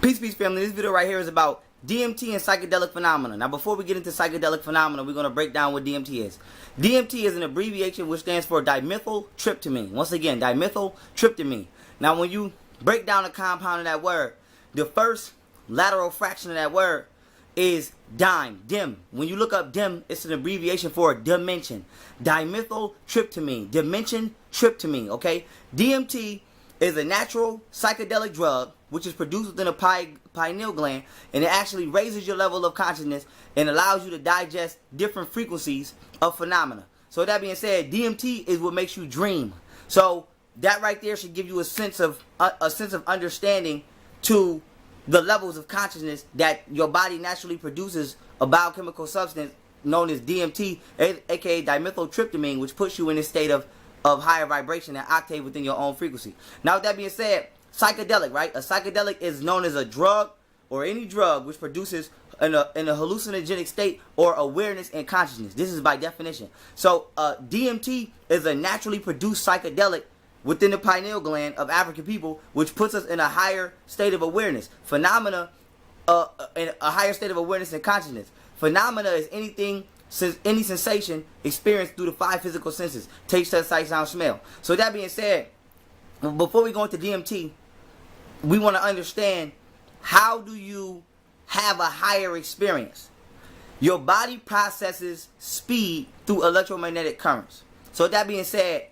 Peace, family. This video right here is about DMT and psychedelic phenomena. Now, before we get into psychedelic phenomena, we're going to break down what DMT is. DMT is an abbreviation which stands for dimethyltryptamine. Once again, dimethyltryptamine. Now, when you break down the compound of that word, the first lateral fraction of that word is dim. When you look up dim, it's an abbreviation for dimension. Dimethyltryptamine, dimension tryptamine, okay? DMT is a natural psychedelic drug which is produced within a pineal gland, and it actually raises your level of consciousness and allows you to digest different frequencies of phenomena. So that being said, DMT is what makes you dream. So that right there should give you a sense of understanding to the levels of consciousness that your body naturally produces a biochemical substance known as DMT, aka dimethyltryptamine, which puts you in a state of higher vibration and octave within your own frequency. Now, with that being said, psychedelic, right? A psychedelic is known as a drug or any drug which produces in a hallucinogenic state or awareness and consciousness. This is by definition. So DMT is a naturally produced psychedelic within the pineal gland of African people, which puts us in a higher state of awareness. Phenomena, in a higher state of awareness and consciousness. Phenomena is any sensation experienced through the five physical senses: taste, touch, sight, sound, smell. So that being said, before we go into DMT, we want to understand, how do you have a higher experience? Your body processes speed through electromagnetic currents. So that being said,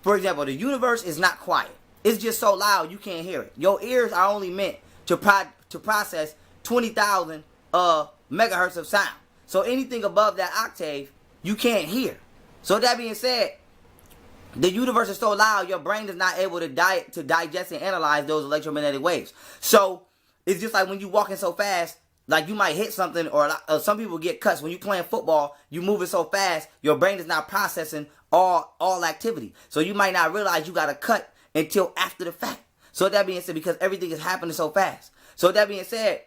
for example, the universe is not quiet. It's just so loud you can't hear it. Your ears are only meant to process 20,000 megahertz of sound. So anything above that octave, you can't hear. So that being said, the universe is so loud, your brain is not able to digest and analyze those electromagnetic waves. So it's just like when you walking so fast, like you might hit something, or some people get cuts. When you playing football, you moving so fast, your brain is not processing all activity. So you might not realize you got a cut until after the fact. So that being said, because everything is happening so fast. So that being said,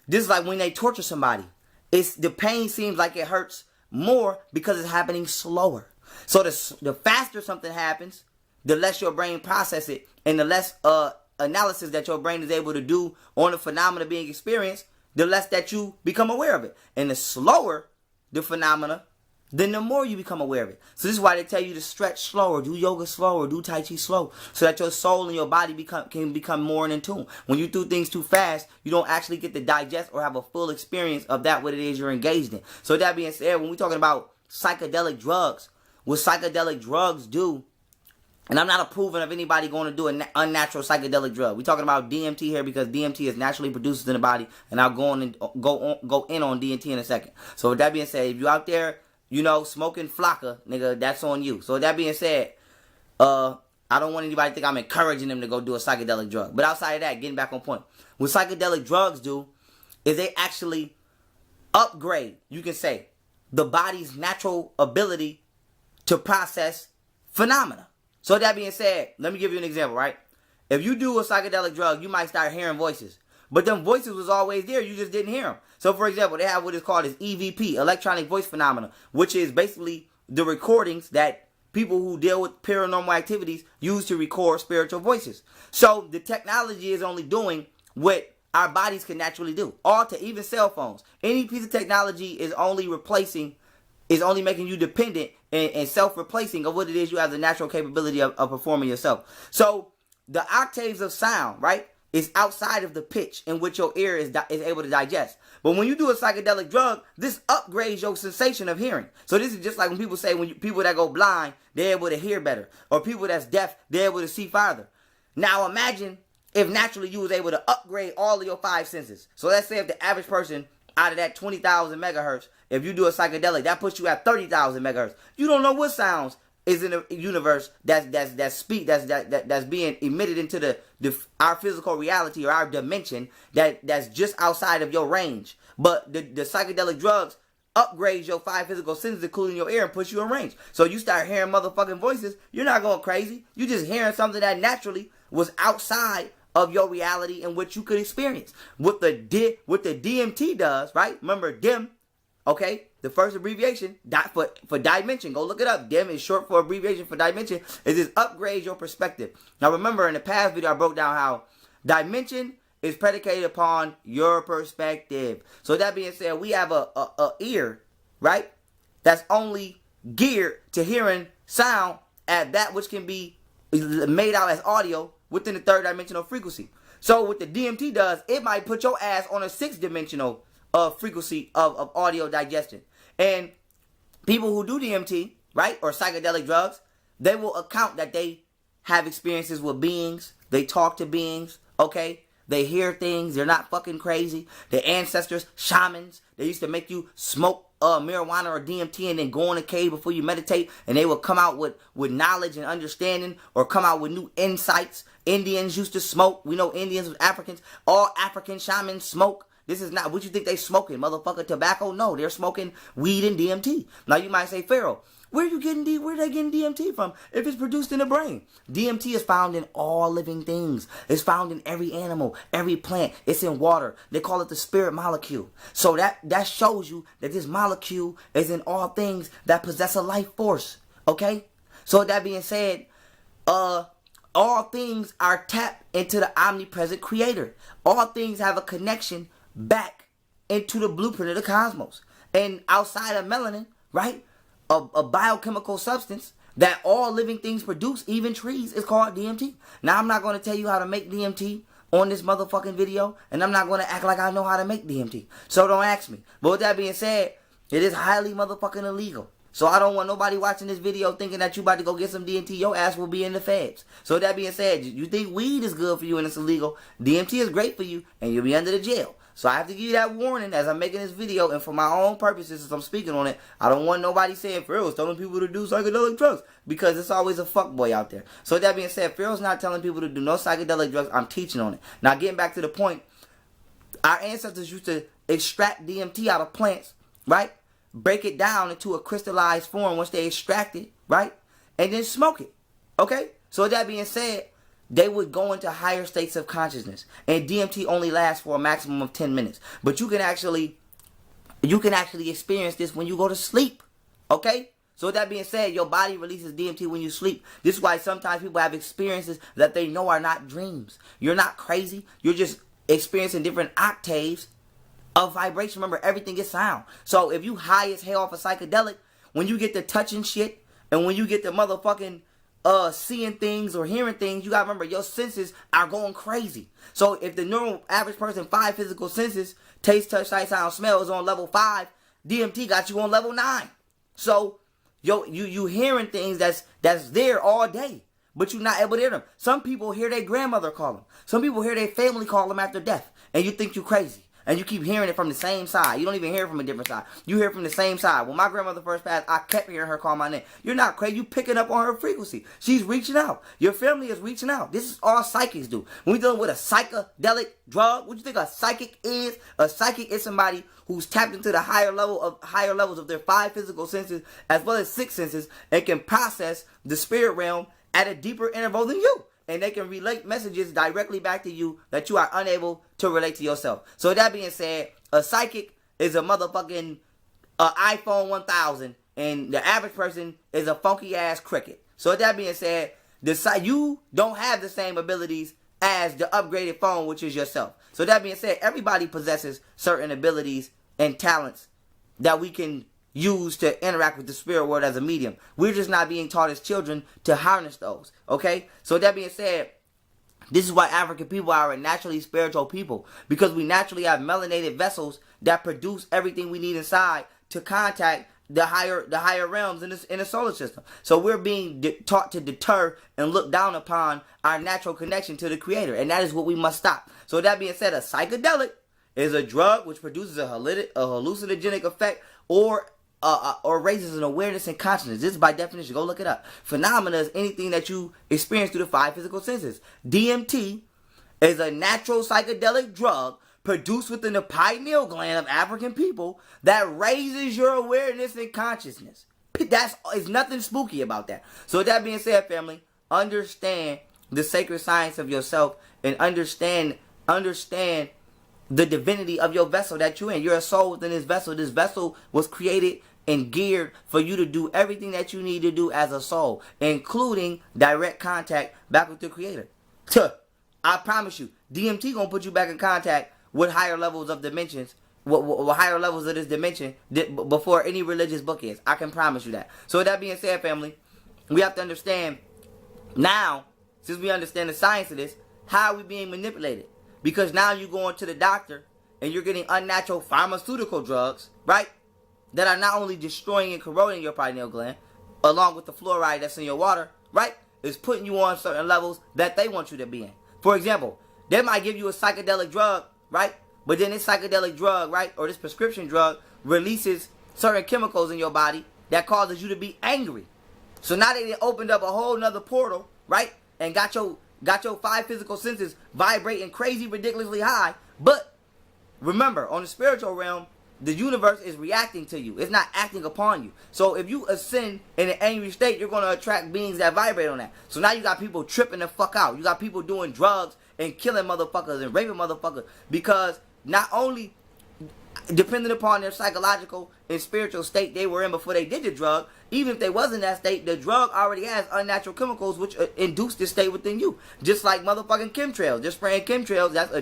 this is like when they torture somebody. The pain seems like it hurts more because it's happening slower. So the faster something happens, the less your brain processes it, and the less analysis that your brain is able to do on the phenomena being experienced, the less that you become aware of it. And the slower the phenomena, then the more you become aware of it. So this is why they tell you to stretch slower, do yoga slower, do Tai Chi slow, so that your soul and your body can become more in tune. When you do things too fast, you don't actually get to digest or have a full experience of that what it is you're engaged in. So that being said, when we're talking about psychedelic drugs, what psychedelic drugs do, and I'm not approving of anybody going to do an unnatural psychedelic drug. We're talking about DMT here because DMT is naturally produced in the body, and I'll go in on DMT in a second. So with that being said, if you out there, smoking flocka, nigga, that's on you. So with that being said, I don't want anybody to think I'm encouraging them to go do a psychedelic drug. But outside of that, getting back on point, what psychedelic drugs do is they actually upgrade, you can say, the body's natural ability to process phenomena. So that being said, let me give you an example, right? If you do a psychedelic drug, you might start hearing voices. But them voices was always there, you just didn't hear them. So for example, they have what is called as EVP, electronic voice phenomena, which is basically the recordings that people who deal with paranormal activities use to record spiritual voices. So the technology is only doing what our bodies can naturally do. All to even cell phones. Any piece of technology is only making you dependent and self-replacing of what it is you have the natural capability of performing yourself. So the octaves of sound, right, is outside of the pitch in which your ear is able to digest. But when you do a psychedelic drug, this upgrades your sensation of hearing. So this is just like when people say people that go blind, they're able to hear better. Or people that's deaf, they're able to see farther. Now imagine if naturally you was able to upgrade all of your five senses. So let's say if the average person out of that 20,000 megahertz, if you do a psychedelic, that puts you at 30,000 megahertz. You don't know what sounds is in the universe that's being emitted into our physical reality or our dimension that's just outside of your range. But the psychedelic drugs upgrades your five physical senses, including your ear, and puts you in range. So you start hearing motherfucking voices. You're not going crazy. You're just hearing something that naturally was outside of your reality and what you could experience. What the DMT does, right? Remember, DIM, okay? The first abbreviation for dimension, go look it up. DIM is short for abbreviation for dimension. It just upgrades your perspective. Now remember, in the past video I broke down how dimension is predicated upon your perspective. So that being said, we have a ear, right, that's only geared to hearing sound at that which can be made out as audio within the third dimensional frequency. So what the DMT does, it might put your ass on a sixth dimensional frequency of audio digestion. And people who do DMT, right, or psychedelic drugs, they will account that they have experiences with beings. They talk to beings, okay? They hear things. They're not fucking crazy. Their ancestors, shamans, they used to make you smoke marijuana or DMT and then go in a cave before you meditate, and they will come out with knowledge and understanding, or come out with new insights. Indians used to smoke. We know Indians with Africans. All African shamans smoke. This is not what you think they smoking, motherfucker. Tobacco? No, they're smoking weed and DMT. Now you might say, Pharaoh, where are they getting DMT from if it's produced in the brain? DMT is found in all living things. It's found in every animal, every plant. It's in water. They call it the spirit molecule. So that shows you that this molecule is in all things that possess a life force. Okay? So that being said, all things are tapped into the omnipresent creator. All things have a connection back into the blueprint of the cosmos. And outside of melanin, right, a biochemical substance that all living things produce, even trees, is called DMT. Now, I'm not going to tell you how to make DMT on this motherfucking video, and I'm not going to act like I know how to make DMT. So don't ask me. But with that being said, it is highly motherfucking illegal. So I don't want nobody watching this video thinking that you about to go get some DMT. Your ass will be in the feds. So with that being said, you think weed is good for you and it's illegal. DMT is great for you, and you'll be under the jail. So I have to give you that warning as I'm making this video, and for my own purposes as I'm speaking on it, I don't want nobody saying Pharaoh's telling people to do psychedelic drugs, because it's always a fuckboy out there. So with that being said, Pharaoh's not telling people to do no psychedelic drugs. I'm teaching on it. Now getting back to the point, our ancestors used to extract DMT out of plants, right? Break it down into a crystallized form once they extract it, right? And then smoke it, okay? So with that being said, they would go into higher states of consciousness. And DMT only lasts for a maximum of 10 minutes. But you can actually experience this when you go to sleep. Okay? So with that being said, your body releases DMT when you sleep. This is why sometimes people have experiences that they know are not dreams. You're not crazy. You're just experiencing different octaves of vibration. Remember, everything is sound. So if you high as hell off a psychedelic, when you get to touching shit, and when you get to motherfucking seeing things or hearing things, you gotta remember your senses are going crazy. So if the normal average person 5 physical senses, taste, touch, sight, sound, smell, is on level 5, DMT got you on level 9. So you hearing things that's there all day, but you're not able to hear them. Some people hear their grandmother call them. Some people hear their family call them after death, and you think you're crazy. And you keep hearing it from the same side. You don't even hear it from a different side. You hear it from the same side. When my grandmother first passed, I kept hearing her call my name. You're not crazy. You picking up on her frequency. She's reaching out. Your family is reaching out. This is all psychics do. When we're dealing with a psychedelic drug, what do you think a psychic is? A psychic is somebody who's tapped into the higher levels of their 5 physical senses as well as 6 senses, and can process the spirit realm at a deeper interval than you. And they can relate messages directly back to you that you are unable to relate to yourself. So that being said, a psychic is a motherfucking iPhone 1000, and the average person is a funky ass cricket. So that being said, you don't have the same abilities as the upgraded phone, which is yourself. So that being said, everybody possesses certain abilities and talents that we can use to interact with the spirit world as a medium. We're just not being taught as children to harness those. Okay? So that being said, this is why African people are a naturally spiritual people, because we naturally have melanated vessels that produce everything we need inside to contact the higher realms in the solar system. So we're being taught to deter and look down upon our natural connection to the creator, and that is what we must stop. So that being said, a psychedelic is a drug which produces a hallucinogenic effect or raises an awareness and consciousness. This is by definition. Go look it up. Phenomena is anything that you experience through the 5 physical senses. DMT is a natural psychedelic drug produced within the pineal gland of African people that raises your awareness and consciousness. There's nothing spooky about that. So with that being said, family, understand the sacred science of yourself, and understand the divinity of your vessel that you're in. You're a soul within this vessel. This vessel was created and geared for you to do everything that you need to do as a soul, including direct contact back with the creator. I promise you, DMT gonna put you back in contact with higher levels of dimensions, with higher levels of this dimension before any religious book is. I can promise you that. So with that being said, family, we have to understand now, since we understand the science of this, how are we being manipulated? Because now you're going to the doctor and you're getting unnatural pharmaceutical drugs, right? That are not only destroying and corroding your pineal gland, along with the fluoride that's in your water, right? Is putting you on certain levels that they want you to be in. For example, they might give you a psychedelic drug, right? But then this psychedelic drug, right, or this prescription drug releases certain chemicals in your body that causes you to be angry. So now they opened up a whole nother portal, right? And got your 5 physical senses vibrating crazy, ridiculously high. But remember, on the spiritual realm, the universe is reacting to you. It's not acting upon you. So if you ascend in an angry state, you're going to attract beings that vibrate on that. So now you got people tripping the fuck out. You got people doing drugs and killing motherfuckers and raping motherfuckers. Because not only, depending upon their psychological and spiritual state they were in before they did the drug, even if they was in that state, the drug already has unnatural chemicals which induce this state within you. Just like motherfucking chemtrails. Just spraying chemtrails, that's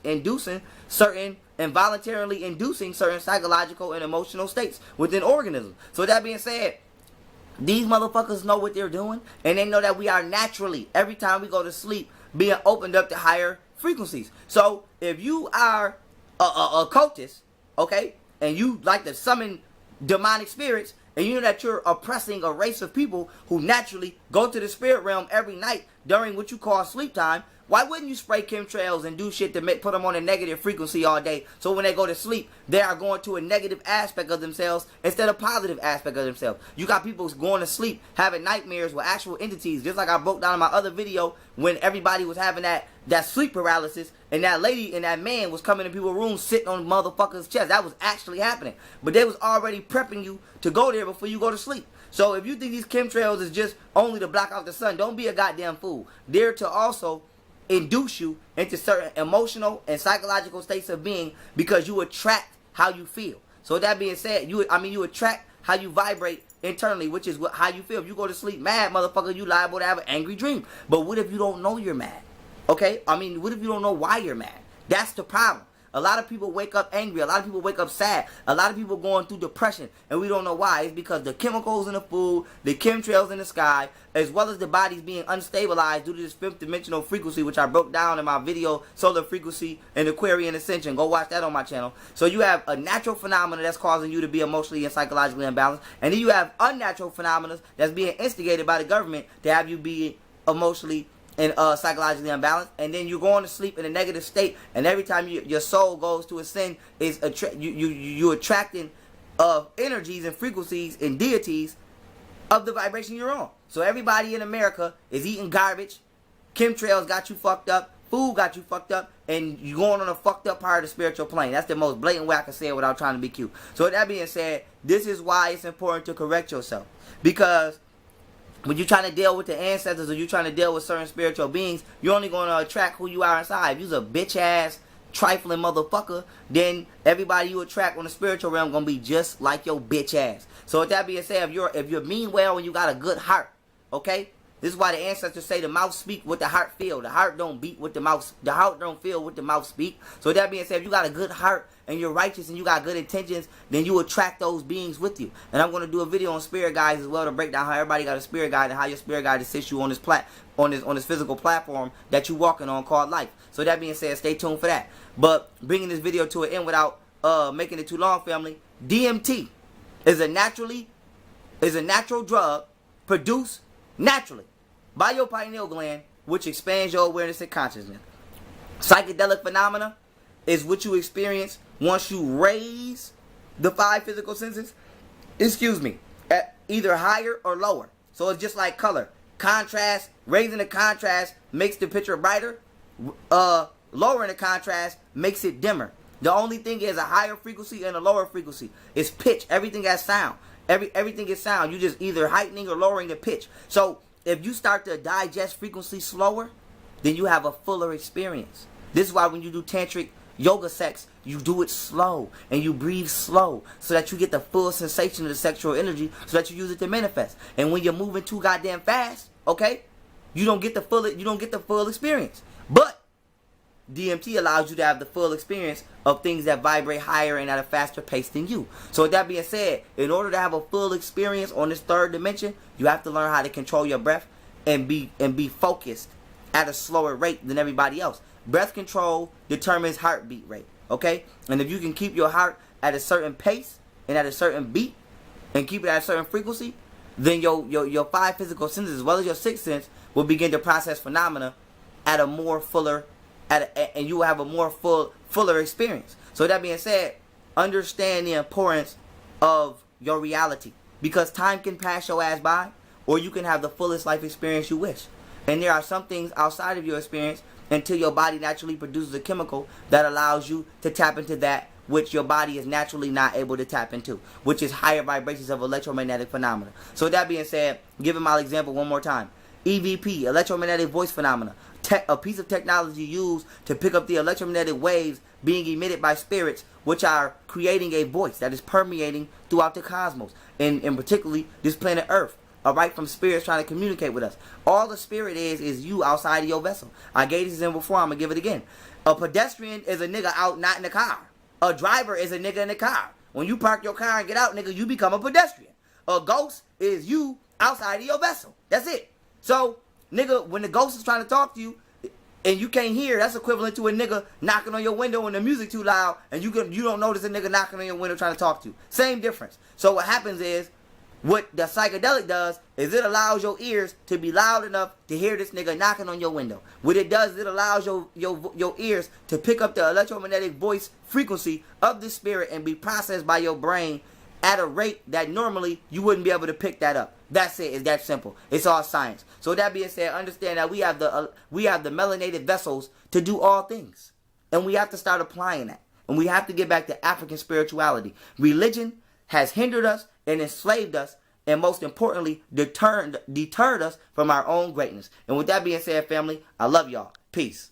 inducing certain, involuntarily inducing certain psychological and emotional states within organisms. So with that being said, these motherfuckers know what they're doing, and they know that we are naturally, every time we go to sleep, being opened up to higher frequencies. So if you are a cultist, okay, and you like to summon demonic spirits, and you know that you're oppressing a race of people who naturally go to the spirit realm every night during what you call sleep time, why wouldn't you spray chemtrails and do shit to put them on a negative frequency all day, so when they go to sleep, they are going to a negative aspect of themselves instead of positive aspect of themselves? You got people going to sleep having nightmares with actual entities, just like I broke down in my other video when everybody was having that sleep paralysis, and that lady and that man was coming in people's rooms sitting on motherfuckers' chest. That was actually happening. But they was already prepping you to go there before you go to sleep. So if you think these chemtrails is just only to block out the sun, don't be a goddamn fool. They're to also induce you into certain emotional and psychological states of being, because you attract how you feel. So with that being said, you attract how you vibrate internally, which is how you feel. If you go to sleep mad, motherfucker, you liable to have an angry dream. But what if you don't know you're mad? Okay? What if you don't know why you're mad? That's the problem. A lot of people wake up angry. A lot of people wake up sad. A lot of people going through depression, and we don't know why. It's because the chemicals in the food, the chemtrails in the sky, as well as the bodies being unstabilized due to this 5th dimensional frequency, which I broke down in my video, Solar Frequency and Aquarian Ascension. Go watch that on my channel. So you have a natural phenomena that's causing you to be emotionally and psychologically imbalanced, and then you have unnatural phenomena that's being instigated by the government to have you be emotionally and psychologically unbalanced, and then you're going to sleep in a negative state, and every time your soul goes to ascend, is you attracting energies and frequencies and deities of the vibration you're on. So everybody in America is eating garbage, chemtrails got you fucked up, food got you fucked up, and you're going on a fucked up part of the spiritual plane. That's the most blatant way I can say it without trying to be cute. So with that being said, this is why it's important to correct yourself, because when you're trying to deal with the ancestors or you're trying to deal with certain spiritual beings, you're only going to attract who you are inside. If you're a bitch-ass, trifling motherfucker, then everybody you attract on the spiritual realm going to be just like your bitch ass. So with that being said, if you're mean well and you got a good heart, okay? This is why the ancestors say the mouth speak what the heart feel. The heart don't beat what the mouth, the heart don't feel what the mouth speak. So with that being said, if you got a good heart and you're righteous and you got good intentions, then you attract those beings with you. And I'm going to do a video on spirit guides as well to break down how everybody got a spirit guide and how your spirit guide assists you on this physical platform that you're walking on called life. So that being said, stay tuned for that. But bringing this video to an end without making it too long, family, DMT is a natural drug produced naturally by your pineal gland, which expands your awareness and consciousness. Psychedelic phenomena is what you experience once you raise the 5 physical senses, at either higher or lower. So it's just like color. Contrast, raising the contrast makes the picture brighter. Lowering the contrast makes it dimmer. The only thing is a higher frequency and a lower frequency. It's pitch. Everything has sound. Everything is sound. You just either heightening or lowering the pitch. So if you start to digest frequency slower, then you have a fuller experience. This is why when you do tantric yoga sex, you do it slow and you breathe slow so that you get the full sensation of the sexual energy, so that you use it to manifest. And when you're moving too goddamn fast, okay, you don't get the full experience. But DMT allows you to have the full experience of things that vibrate higher and at a faster pace than you. So with that being said, in order to have a full experience on this third dimension, you have to learn how to control your breath and be focused at a slower rate than everybody else. Breath control determines heartbeat rate, okay? And if you can keep your heart at a certain pace and at a certain beat and keep it at a certain frequency, then your five physical senses as well as your sixth sense will begin to process phenomena at a more fuller, and you will have a more fuller experience. So that being said, understand the importance of your reality, because time can pass your ass by, or you can have the fullest life experience you wish. And there are some things outside of your experience until your body naturally produces a chemical that allows you to tap into that which your body is naturally not able to tap into, which is higher vibrations of electromagnetic phenomena. So with that being said, giving my example one more time. EVP, electromagnetic voice phenomena, a piece of technology used to pick up the electromagnetic waves being emitted by spirits, which are creating a voice that is permeating throughout the cosmos, and particularly this planet Earth. Alright, from spirits trying to communicate with us. All the spirit is you outside of your vessel. I gave this in before, I'm going to give it again. A pedestrian is a nigga out, not in the car. A driver is a nigga in the car. When you park your car and get out, nigga, you become a pedestrian. A ghost is you outside of your vessel. That's it. So, nigga, when the ghost is trying to talk to you and you can't hear, that's equivalent to a nigga knocking on your window when the music too loud and you don't notice a nigga knocking on your window trying to talk to you. Same difference. So what happens is, what the psychedelic does is it allows your ears to be loud enough to hear this nigga knocking on your window. What it does is it allows your ears to pick up the electromagnetic voice frequency of the spirit and be processed by your brain at a rate that normally you wouldn't be able to pick that up. That's it. It's that simple. It's all science. So that being said, understand that we have the melanated vessels to do all things, and we have to start applying that. And we have to get back to African spirituality. Religion has hindered us and enslaved us, and most importantly, deterred us from our own greatness. And with that being said, family, I love y'all. Peace.